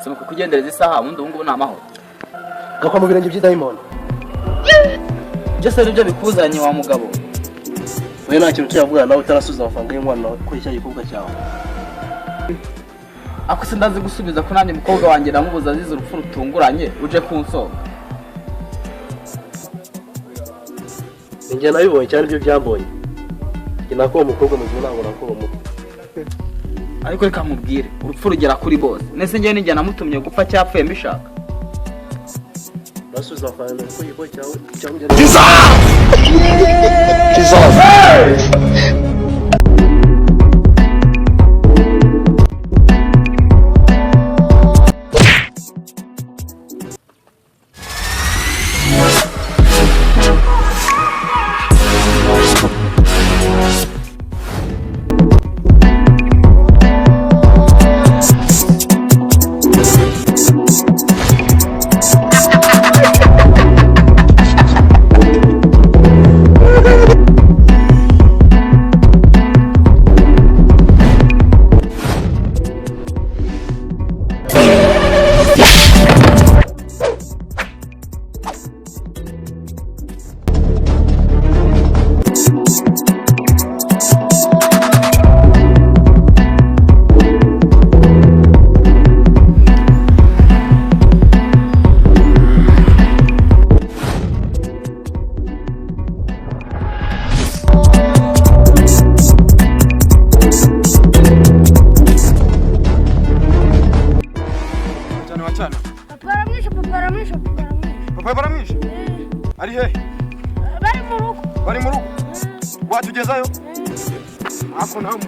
ngarutse mu kugendereza isaha ubundi ubu ngubu ni amahoro gakwa mu birenge by'idayimoni byose nibyo bikuzanye wa mugabo we nta kintu cyavugana nawe utarasubiza amafaranga y'inkwano kuri cya gikorwa cyawe ako se ndazi gusubiza ko nanjye mukobwa wanjye namubuza azize urupfu rutunguranye uje kunsonga njye nabibonye cyane ibyo byambonye njye nako umukobwa mu gihe ntabwo nako umukwe ariko reka mubwire urupfu rugera kuri bose nese njye ninjye namutumye gupfa cyapfuye mbishaka urasubiza amafaranga ku gikorwa cyawe cyangwa Papa baramwishe? Ari he? Bari mu rugo. Bari mu rugo? Watugezayo? Ako namu.